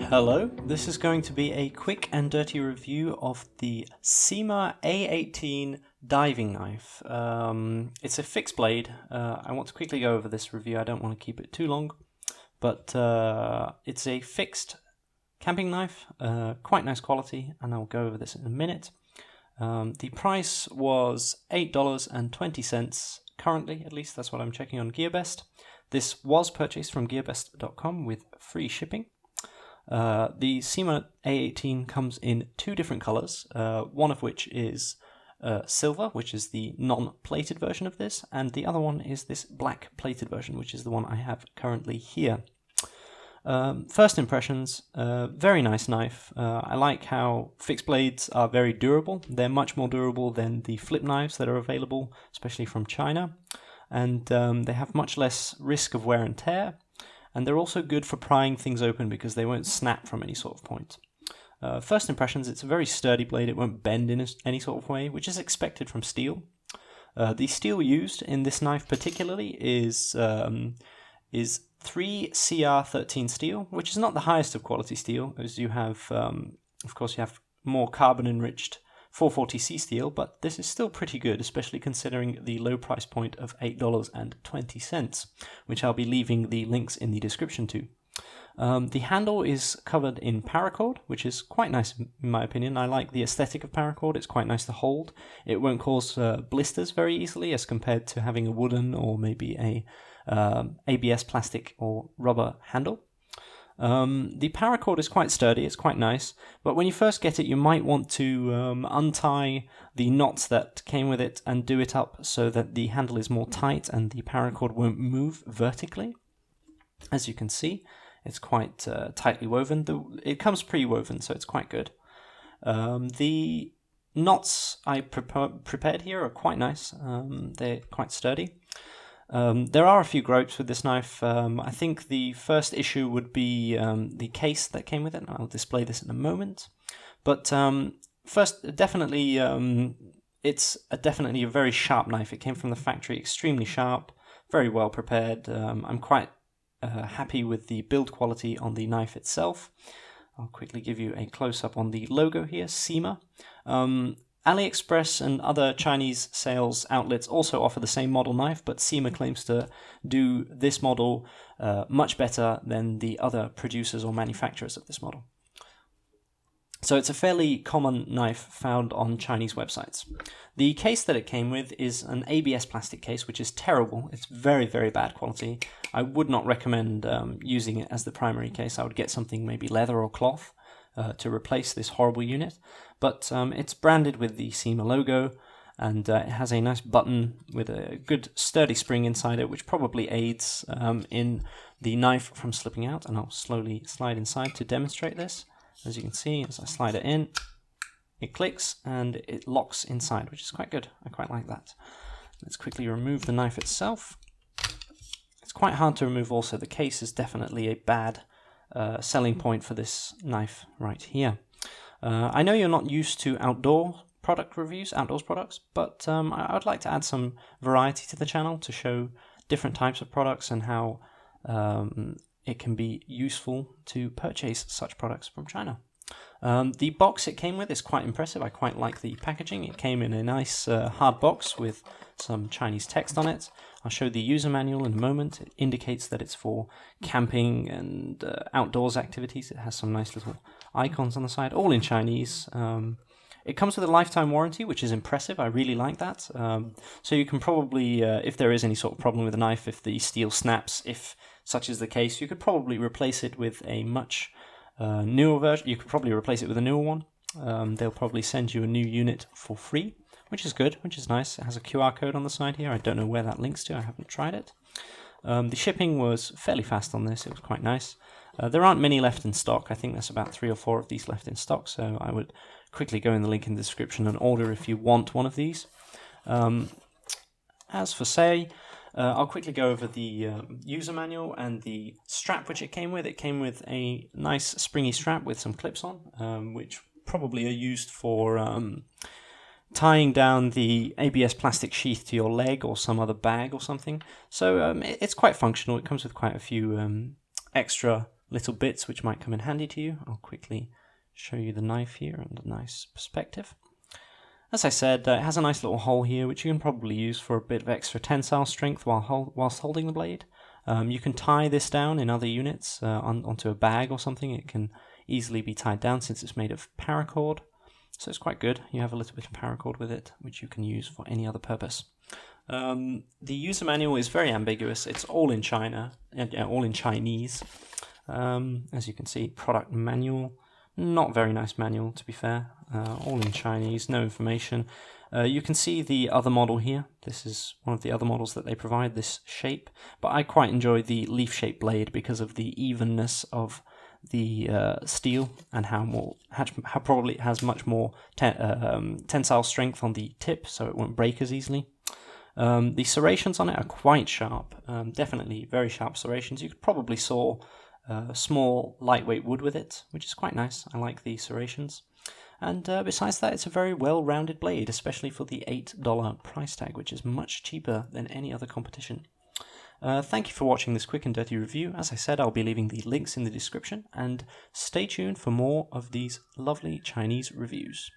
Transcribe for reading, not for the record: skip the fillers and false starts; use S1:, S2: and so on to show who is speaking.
S1: Hello, this is going to be a quick and dirty review of the CIMA A18 diving knife. It's a fixed blade. I want to quickly go over this review. I don't want to keep it too long, but it's a fixed camping knife, quite nice quality, and I'll go over this in a minute. The price was $8.20 currently, at least that's what I'm checking on Gearbest. This was purchased from gearbest.com with free shipping. The CIMA A18 comes in two different colors, one of which is silver, which is the non-plated version of this, and the other one is this black plated version, which is the one I have currently here. First impressions, very nice knife. I like how fixed blades are very durable. They're much more durable than the flip knives that are available, especially from China, and they have much less risk of wear and tear. And they're also good for prying things open because they won't snap from any sort of point. First impressions, it's a very sturdy blade. It won't bend in any sort of way, which is expected from steel. The steel used in this knife particularly is 3CR13 steel, which is not the highest of quality steel, as you have, of course, you have more carbon-enriched 440C steel, but this is still pretty good, especially considering the low price point of $8.20, which I'll be leaving the links in the description to. The handle is covered in Paracord, which is quite nice in my opinion. I like the aesthetic of Paracord. It's quite nice to hold. It won't cause blisters very easily as compared to having a wooden or maybe a ABS plastic or rubber handle. The Paracord is quite sturdy, it's quite nice, but when you first get it you might want to untie the knots that came with it and do it up so that the handle is more tight and the Paracord won't move vertically. As you can see, it's quite tightly woven. It comes pre-woven, so it's quite good. The knots I prepared here are quite nice. They're quite sturdy. There are a few gripes with this knife. I think the first issue would be the case that came with it, and I'll display this in a moment. But first, definitely, it's definitely a very sharp knife. It came from the factory, extremely sharp, very well prepared. I'm quite happy with the build quality on the knife itself. I'll quickly give you a close-up on the logo here, CIMA. AliExpress and other Chinese sales outlets also offer the same model knife, but CIMA claims to do this model much better than the other producers or manufacturers of this model. So it's a fairly common knife found on Chinese websites. The case that it came with is an ABS plastic case, which is terrible. It's very, very bad quality. I would not recommend using it as the primary case. I would get something maybe leather or cloth to replace this horrible unit, but it's branded with the CIMA logo, and it has a nice button with a good sturdy spring inside it, which probably aids in the knife from slipping out, and I'll slowly slide inside to demonstrate this. As you can see, as I slide it in, it clicks and it locks inside, which is quite good. I quite like that. Let's quickly remove the knife itself. It's quite hard to remove also. The case is definitely a bad selling point for this knife right here. I know you're not used to outdoors products, but I'd like to add some variety to the channel to show different types of products and how it can be useful to purchase such products from China. The box it came with is quite impressive. I quite like the packaging. It came in a nice hard box with some Chinese text on it. I'll show the user manual in a moment. It indicates that it's for camping and outdoors activities. It has some nice little icons on the side, all in Chinese. It comes with a lifetime warranty, which is impressive. I really like that. So you can probably, if there is any sort of problem with the knife, if the steel snaps, if such is the case, you could probably replace it with a much newer version. You could probably replace it with a newer one. They'll probably send you a new unit for free, which is good, which is nice. It has a QR code on the side here. I don't know where that links to. I haven't tried it. The shipping was fairly fast on this. It was quite nice. There aren't many left in stock. I think there's about 3 or 4 of these left in stock, so I would quickly go in the link in the description and order if you want one of these. As for say, I'll quickly go over the user manual and the strap which it came with. It came with a nice springy strap with some clips on, which probably are used for tying down the ABS plastic sheath to your leg or some other bag or something. So it's quite functional. It comes with quite a few extra little bits which might come in handy to you. I'll quickly show you the knife here and a nice perspective. As I said, it has a nice little hole here which you can probably use for a bit of extra tensile strength whilst holding the blade. You can tie this down in other units onto a bag or something. It can easily be tied down since it's made of paracord, so it's quite good. You have a little bit of paracord with it which you can use for any other purpose. The user manual is very ambiguous. It's all in China, all in Chinese. As you can see, product manual, not very nice manual to be fair, all in Chinese, no information. You can see the other model here. This is one of the other models that they provide, this shape, but I quite enjoy the leaf-shaped blade because of the evenness of the steel and how probably it has much more tensile strength on the tip, so it won't break as easily. The serrations on it are quite sharp, definitely very sharp serrations. You could probably saw small lightweight wood with it, which is quite nice. I like the serrations. And besides that, it's a very well-rounded blade, especially for the $8 price tag, which is much cheaper than any other competition. Thank you for watching this quick and dirty review. As I said, I'll be leaving the links in the description, and stay tuned for more of these lovely Chinese reviews.